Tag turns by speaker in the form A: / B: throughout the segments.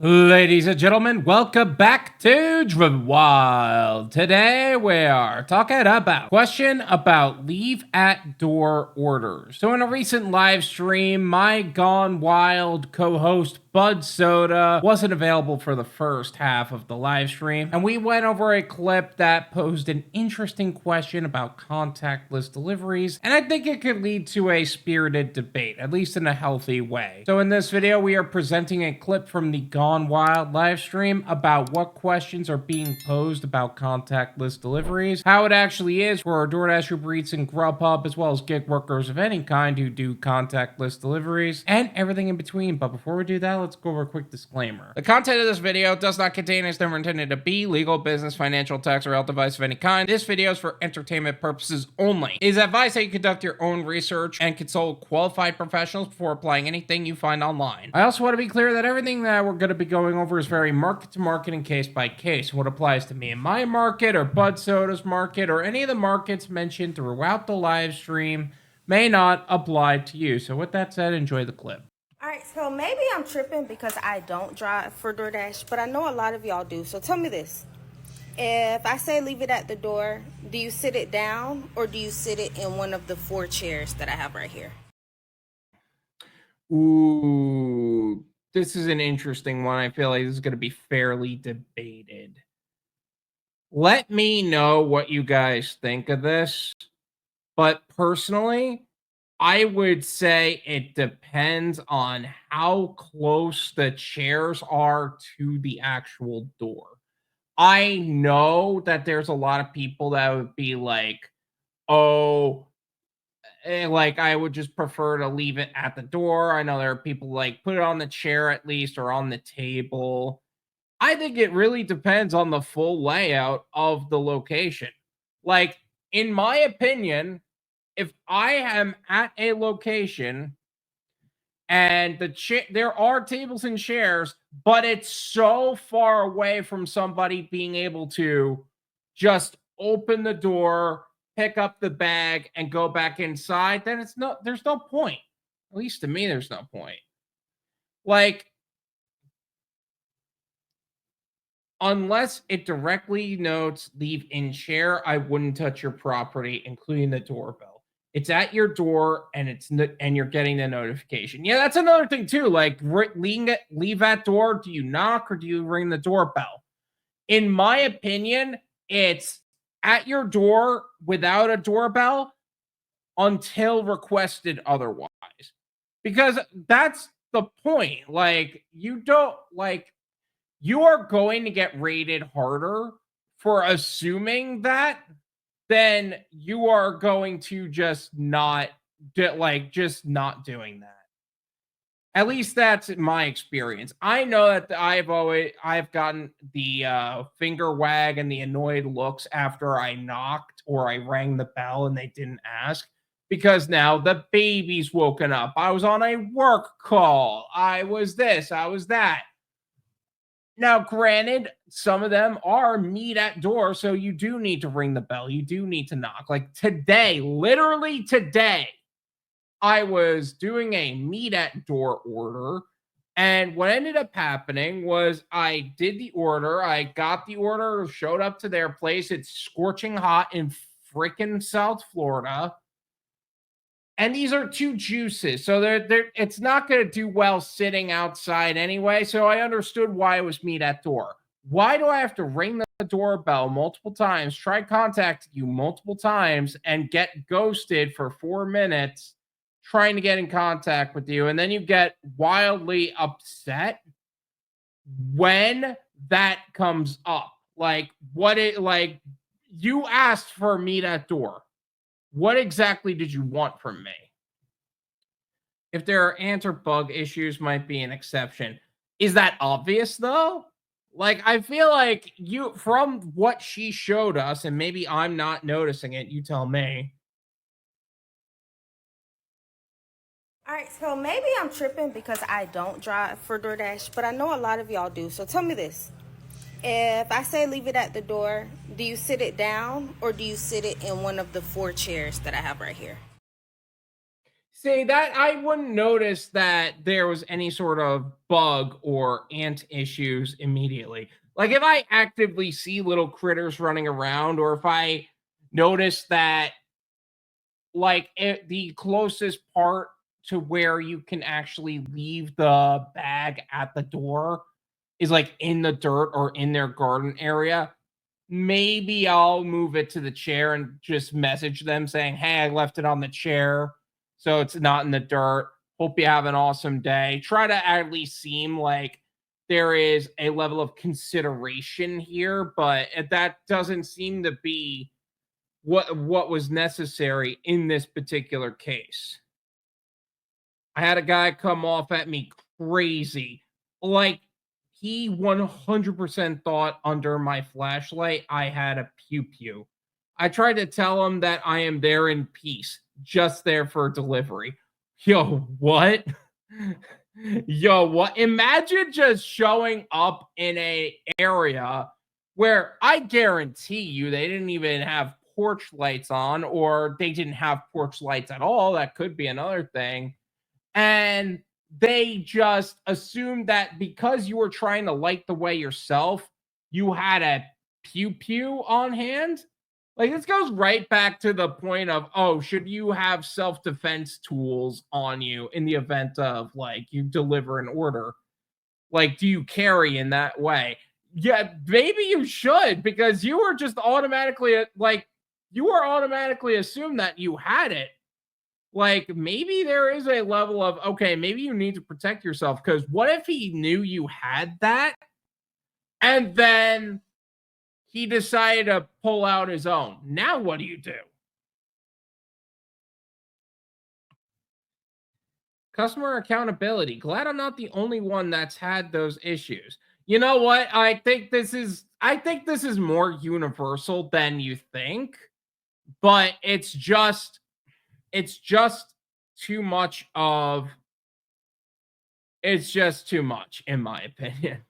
A: Ladies and gentlemen, welcome back to Driven Wyld. Today we are talking about question about leave at door orders. So in a recent live stream, my Gone Wild co-host Budsoda wasn't available for the first half of the live stream, and we went over a clip that posed an interesting question about contactless deliveries, and I think it could lead to a spirited debate, at least in a healthy way. So in this video, we are presenting a clip from the Gone Wild live stream about what questions are being posed about contactless deliveries, how it actually is for Doordash UberEats and Grubhub, as well as gig workers of any kind who do contactless deliveries, and everything in between. But before we do that, let's go over a quick disclaimer. The content of this video does not contain, is never intended to be, legal, business, financial, tax, or health advice of any kind. This video is for entertainment purposes only. It is advised that you conduct your own research and consult qualified professionals before applying anything you find online. I also want to be clear that everything that we're going to be going over is very market to market and case by case. What applies to me in my market or Budsoda's market or any of the markets mentioned throughout the live stream may not apply to you. So with that said, enjoy the clip.
B: All right, so maybe I'm tripping because I don't drive for DoorDash, but I know a lot of y'all do. So tell me this. If I say leave it at the door, do you sit it down or do you sit it in one of the 4 chairs that I have right here?
A: Ooh, this is an interesting one. I feel like this is going to be fairly debated. Let me know what you guys think of this. But personally, I would say it depends on how close the chairs are to the actual door. I know that there's a lot of people that would be like, oh, like I would just prefer to leave it at the door. I know there are people like put it on the chair at least or on the table. I think it really depends on the full layout of the location. Like, in my opinion, if I am at a location and there are tables and chairs, but it's so far away from somebody being able to just open the door, pick up the bag, and go back inside, then there's no point. At least to me, there's no point. Like, unless it directly notes leave in chair, I wouldn't touch your property, including the doorbell. It's at your door and you're getting the notification. Yeah, that's another thing too. Like, leave at door. Do you knock or do you ring the doorbell? In my opinion, it's at your door without a doorbell until requested otherwise. Because that's the point. Like, you are going to get rated harder for assuming that then you are going to just not doing that. At least that's my experience. I know that I've gotten the finger wag and the annoyed looks after I knocked or I rang the bell and they didn't ask, because now the baby's woken up. I was on a work call. I was this, I was that. Now, granted, some of them are meet at door, so you do need to ring the bell. You do need to knock. Like today, literally today, I was doing a meet at door order, and what ended up happening was I did the order. I got the order, showed up to their place. It's scorching hot in freaking South Florida. And these are 2 juices, so it's not going to do well sitting outside anyway. So I understood why it was meet at door. Why do I have to ring the doorbell multiple times, try contacting you multiple times, and get ghosted for 4 minutes trying to get in contact with you, and then you get wildly upset when that comes up? Like, you asked for a meet at door. What exactly did you want from me? If there are ant or bug issues, might be an exception. Is that obvious though? Like, I feel like from what she showed us, and maybe I'm not noticing it, you tell me.
B: All right, so maybe I'm tripping because I don't drive for DoorDash, but I know a lot of y'all do. So tell me this. If I say leave it at the door, do you sit it down or do you sit it in one of the 4 chairs that I have right here?
A: See, that I wouldn't notice that there was any sort of bug or ant issues immediately. Like if I actively see little critters running around, or if I notice that the closest part to where you can actually leave the bag at the door is like in the dirt or in their garden area, maybe I'll move it to the chair and just message them saying, "Hey, I left it on the chair, so it's not in the dirt. Hope you have an awesome day." Try to at least seem like there is a level of consideration here, but that doesn't seem to be what was necessary in this particular case. I had a guy come off at me crazy. Like, he 100% thought under my flashlight I had a pew pew. I tried to tell him that I am there in peace, just there for delivery. Yo, what? Yo, what? Imagine just showing up in a area where I guarantee you they didn't even have porch lights on, or they didn't have porch lights at all. That could be another thing. And they just assumed that because you were trying to light the way yourself, you had a pew pew on hand. Like, this goes right back to the point of, oh, should you have self-defense tools on you in the event of like you deliver an order? Like, do you carry in that way? Yeah, maybe you should, because you were just automatically assumed that you had it. Like, maybe there is a level of, okay, maybe you need to protect yourself, because what if he knew you had that and then he decided to pull out his own? Now what do you do? Customer accountability. Glad I'm not the only one that's had those issues. You know what? I think this is more universal than you think, but it's just too much in my opinion.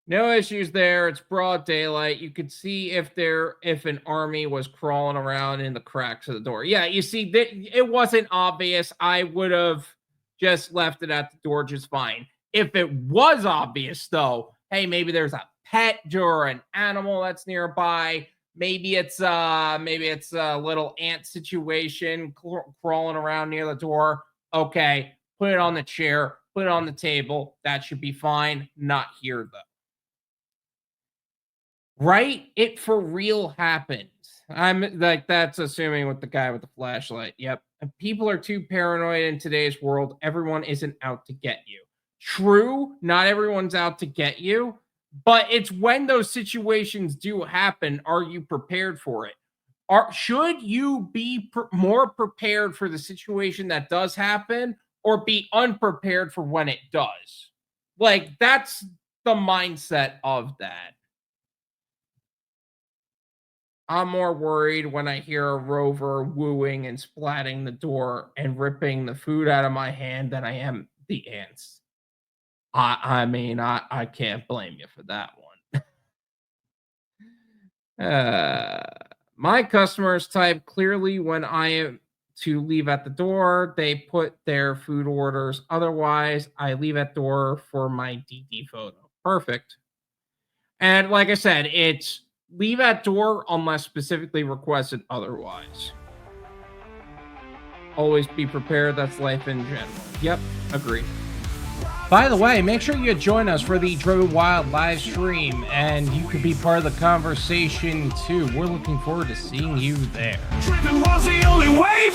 A: No issues there. It's broad daylight. You could see if an army was crawling around in the cracks of the door. Yeah, you see, it wasn't obvious. I would have just left it at the door just fine. If it was obvious, though, hey, maybe there's a pet or an animal that's nearby. Maybe it's a little ant situation crawling around near the door. Okay, put it on the chair, put it on the table. That should be fine. Not here, though. Right? It for real happens. I'm like, that's assuming with the guy with the flashlight. Yep. People are too paranoid in today's world. Everyone isn't out to get you. True, not everyone's out to get you, but it's when those situations do happen, are you prepared for it? Should you be more prepared for the situation that does happen, or be unprepared for when it does? Like, that's the mindset of that. I'm more worried when I hear a rover wooing and splatting the door and ripping the food out of my hand than I am the ants. I mean, I can't blame you for that one. My customers type clearly when I am to leave at the door. They put their food orders. Otherwise, I leave at door for my DD photo. Perfect. And like I said, it's leave at door unless specifically requested otherwise. Always be prepared. That's life in general. Yep, agreed. By the way, make sure you join us for the Driven Wyld live stream, and you could be part of the conversation too. We're looking forward to seeing you there. Driven was the only way,